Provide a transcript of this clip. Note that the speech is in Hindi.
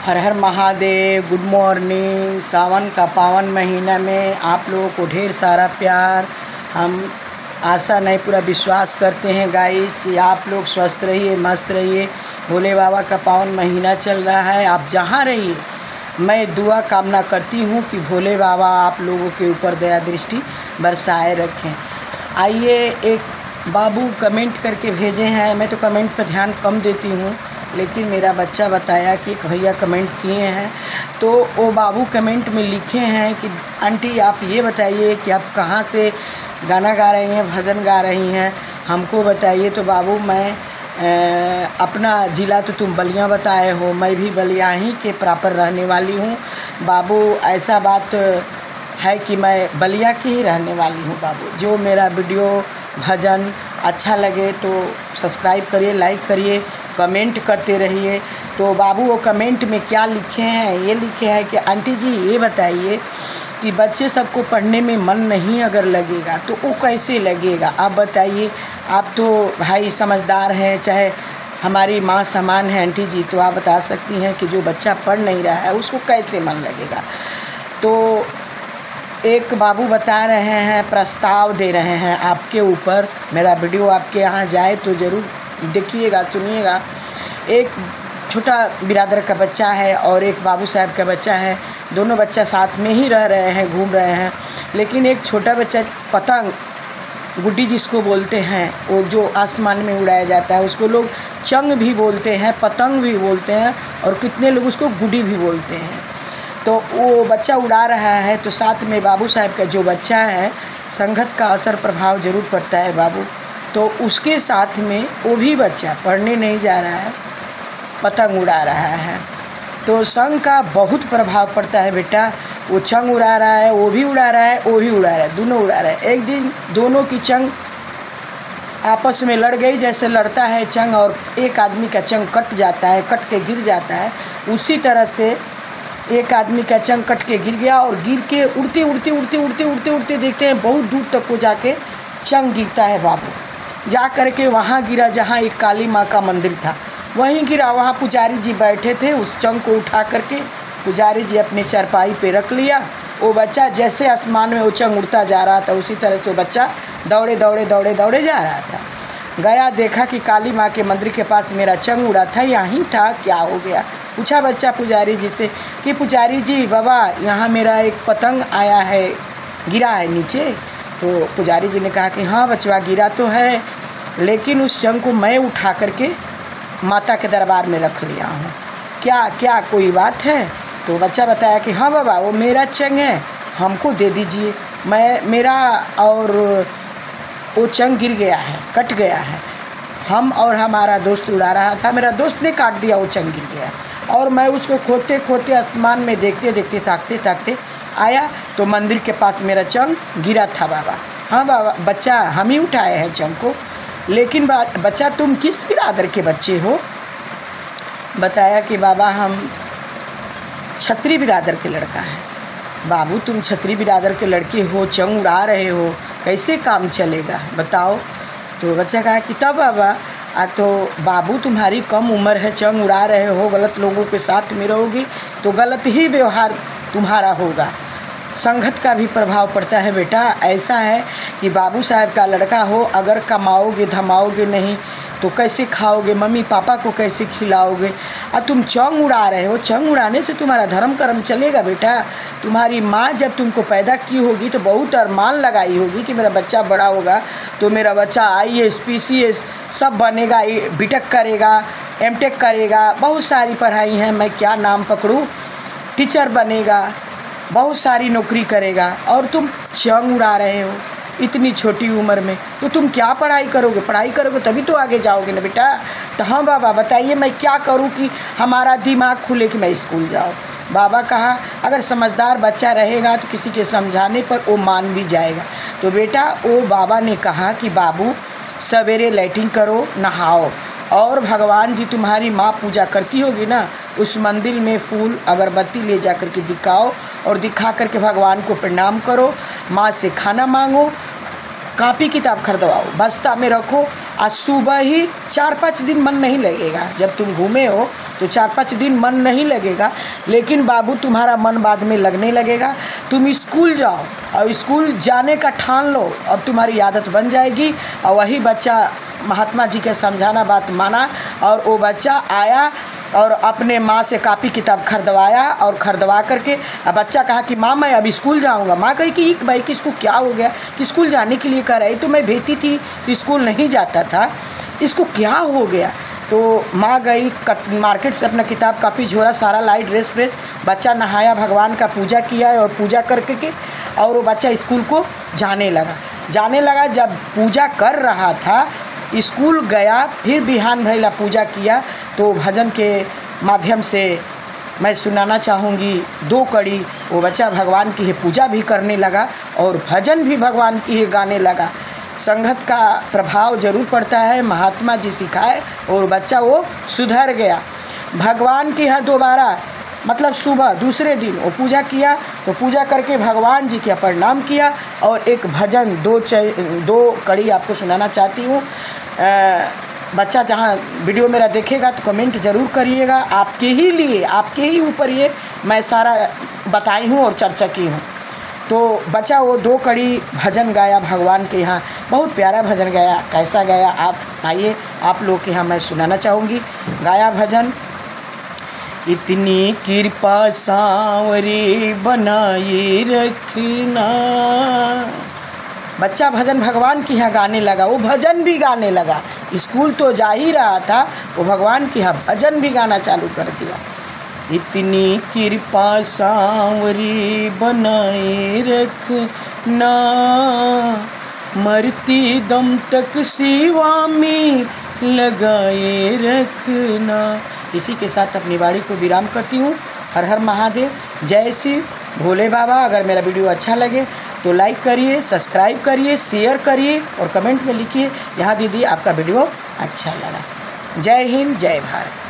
हर हर महादेव। Good morning. सावन का पावन महीना में आप लोगों को ढेर सारा प्यार। हम आशा नहीं पूरा विश्वास करते हैं गाइस कि आप लोग स्वस्थ रहिए, मस्त रहिए। भोले बाबा का पावन महीना चल रहा है। आप जहाँ रहिए मैं दुआ कामना करती हूँ कि भोले बाबा आप लोगों के ऊपर दया दृष्टि बरसाए रखें। आइए, एक बाबू कमेंट करके भेजे हैं। मैं तो कमेंट पर ध्यान कम देती हूँ, लेकिन मेरा बच्चा बताया कि एक भैया कमेंट किए हैं, तो वो बाबू कमेंट में लिखे हैं कि आंटी आप ये बताइए कि आप कहाँ से गाना गा रही हैं, भजन गा रही हैं, हमको बताइए। तो बाबू मैं अपना ज़िला तो तुम बलिया बताए हो, मैं भी बलिया ही के प्रॉपर रहने वाली हूँ बाबू। ऐसा बात है कि मैं बलिया की ही रहने वाली हूँ बाबू। जो मेरा वीडियो भजन अच्छा लगे तो सब्सक्राइब करिए, लाइक करिए, कमेंट करते रहिए। तो बाबू वो कमेंट में क्या लिखे हैं, ये लिखे हैं कि आंटी जी ये बताइए कि बच्चे सबको पढ़ने में मन नहीं अगर लगेगा तो वो कैसे लगेगा, आप बताइए। आप तो भाई समझदार हैं, चाहे हमारी माँ समान है आंटी जी, तो आप बता सकती हैं कि जो बच्चा पढ़ नहीं रहा है उसको कैसे मन लगेगा। तो एक बाबू बता रहे हैं, प्रस्ताव दे रहे हैं आपके ऊपर। मेरा वीडियो आपके यहाँ जाए तो ज़रूर देखिएगा, सुनिएगा। एक छोटा बिरादर का बच्चा है और एक बाबू साहब का बच्चा है। दोनों बच्चा साथ में ही रह रहे हैं, घूम रहे हैं। लेकिन एक छोटा बच्चा पतंग, गुड्डी जिसको बोलते हैं, वो जो आसमान में उड़ाया जाता है, उसको लोग चंग भी बोलते हैं, पतंग भी बोलते हैं, और कितने लोग उसको गुड्डी भी बोलते हैं। तो वो बच्चा उड़ा रहा है, तो साथ में बाबू साहब का जो बच्चा है, संगत का असर प्रभाव ज़रूर पड़ता है बाबू। तो उसके साथ में वो भी बच्चा पढ़ने नहीं जा रहा है, पतंग उड़ा रहा है। तो संग का बहुत प्रभाव पड़ता है बेटा। वो चंग उड़ा रहा है, वो भी उड़ा रहा है, वो भी उड़ा रहा है, दोनों उड़ा रहे हैं। एक दिन दोनों की चंग आपस में लड़ गई, जैसे लड़ता है चंग और एक आदमी का चंग कट जाता है, कट के गिर जाता है, उसी तरह से एक आदमी का चंग कट के गिर गया। और गिर के उड़ते उड़ते उड़ते उड़ते उड़ते उड़ते देखते हैं बहुत दूर तक को जाके चंग गिरता है बाबू। जा कर के वहाँ गिरा जहाँ एक काली माँ का मंदिर था, वहीं गिरा। वहाँ पुजारी जी बैठे थे। उस चंग को उठा करके पुजारी जी अपने चारपाई पे रख लिया। वो बच्चा जैसे आसमान में वो चंग उड़ता जा रहा था, उसी तरह से वो बच्चा दौड़े दौड़े दौड़े दौड़े जा रहा था। गया, देखा कि काली माँ के मंदिर के पास मेरा चंग उड़ा था, यहीं था, क्या हो गया। पूछा बच्चा पुजारी जी से कि पुजारी जी बाबा यहाँ मेरा एक पतंग आया है, गिरा है नीचे। तो पुजारी जी ने कहा कि हाँ बचवा गिरा तो है, लेकिन उस चंग को मैं उठा करके माता के दरबार में रख लिया हूँ, क्या क्या कोई बात है। तो बच्चा बताया कि हाँ बाबा वो मेरा चंग है, हमको दे दीजिए। मेरा और वो चंग गिर गया है, कट गया है। हम और हमारा दोस्त उड़ा रहा था, मेरा दोस्त ने काट दिया, वो चंग गिर गया। और मैं उसको खोदते खोदते आसमान में देखते देखते ताकते ताकते आया तो मंदिर के पास मेरा चंग गिरा था बाबा। हाँ बाबा बच्चा हम ही उठाए हैं चंग को। लेकिन बच्चा तुम किस बिरादर के बच्चे हो। बताया कि बाबा हम छत्री बिरादर के लड़का है। बाबू तुम छत्री बिरादर के लड़के हो, चंग उड़ा रहे हो, कैसे काम चलेगा बताओ। तो बच्चा कहा कि तब बाबा तो बाबू तुम्हारी कम उम्र है, चंग उड़ा रहे हो, गलत लोगों के साथ में रहोगी तो गलत ही व्यवहार तुम्हारा होगा। संगत का भी प्रभाव पड़ता है बेटा। ऐसा है कि बाबू साहब का लड़का हो, अगर कमाओगे धमाओगे नहीं तो कैसे खाओगे, मम्मी पापा को कैसे खिलाओगे। अब तुम चंग उड़ा रहे हो, चंग उड़ाने से तुम्हारा धर्म कर्म चलेगा बेटा। तुम्हारी माँ जब तुमको पैदा की होगी तो बहुत अरमान लगाई होगी कि मेरा बच्चा बड़ा होगा तो मेरा बच्चा IAS PCS सब बनेगा, बीटेक करेगा, MTech करेगा, बहुत सारी पढ़ाई हैं, मैं क्या नाम पकड़ूँ, टीचर बनेगा, बहुत सारी नौकरी करेगा। और तुम चंग उड़ा रहे हो इतनी छोटी उम्र में, तो तुम क्या पढ़ाई करोगे। पढ़ाई करोगे तभी तो आगे जाओगे ना बेटा। तो हाँ बाबा बताइए मैं क्या करूँ कि हमारा दिमाग खुले कि मैं स्कूल जाऊँ। बाबा कहा अगर समझदार बच्चा रहेगा तो किसी के समझाने पर वो मान भी जाएगा। तो बेटा वो बाबा ने कहा कि बाबू सवेरे लैट्रिन करो, नहाओ, और भगवान जी तुम्हारी माँ पूजा करती होगी ना, उस मंदिर में फूल अगरबत्ती ले जा कर के दिखाओ और दिखा कर के भगवान को प्रणाम करो, माँ से खाना मांगो, कापी किताब खरीदवाओ, बस्ता में रखो। आज सुबह ही 4-5 दिन मन नहीं लगेगा, जब तुम घूमे हो तो 4-5 दिन मन नहीं लगेगा, लेकिन बाबू तुम्हारा मन बाद में लगने लगेगा। तुम स्कूल जाओ और स्कूल जाने का ठान लो, अब तुम्हारी आदत बन जाएगी। और वही बच्चा महात्मा जी के समझाना बात माना और वो बच्चा आया और अपने माँ से कापी किताब खरीदवाया और ख़रीदवा करके अब बच्चा कहा कि माँ मैं अब स्कूल जाऊँगा। माँ कही कि एक भाई कि इसको क्या हो गया कि स्कूल जाने के लिए कह रही, तो मैं भेजती थी तो स्कूल नहीं जाता था, इसको क्या हो गया। तो माँ गई मार्केट से अपना किताब कापी झोला सारा लाई, ड्रेस व्रेस, बच्चा नहाया, भगवान का पूजा किया और पूजा करके के और वो बच्चा स्कूल को जाने लगा। जब पूजा कर रहा था स्कूल गया, फिर बिहान भैला पूजा किया, तो भजन के माध्यम से मैं सुनाना चाहूँगी 2 कड़ी। वो बच्चा भगवान की पूजा भी करने लगा और भजन भी भगवान की गाने लगा। संगत का प्रभाव जरूर पड़ता है, महात्मा जी सिखाए और बच्चा वो सुधर गया। भगवान की यहाँ दोबारा मतलब सुबह दूसरे दिन वो पूजा किया, तो पूजा करके भगवान जी के प्रणाम किया और एक भजन 2 कड़ी आपको सुनाना चाहती हूँ। बच्चा जहाँ वीडियो मेरा देखेगा तो कमेंट ज़रूर करिएगा, आपके ही लिए, आपके ही ऊपर ये मैं सारा बताई हूँ और चर्चा की हूँ। तो बच्चा वो 2 कड़ी भजन गाया भगवान के यहाँ, बहुत प्यारा भजन गाया। कैसा गाया आप आइए आप लोग के यहाँ मैं सुनाना चाहूँगी। गाया भजन, इतनी कृपा सांवरी बनाए रखना। बच्चा भजन भगवान की यहाँ गाने लगा, वो भजन भी गाने लगा। स्कूल तो जा ही रहा था, वो भगवान की यहाँ भजन भी गाना चालू कर दिया। इतनी कृपा सांवरी बनाए रखना, मरती दम तक सेवा में लगाए रखना। इसी के साथ अपनी वाणी को विराम करती हूँ। हर हर महादेव, जय शिव भोले बाबा। अगर मेरा वीडियो अच्छा लगे तो लाइक करिए, सब्सक्राइब करिए, शेयर करिए और कमेंट में लिखिए यहाँ दीदी आपका वीडियो अच्छा लगा। जय हिंद, जय भारत।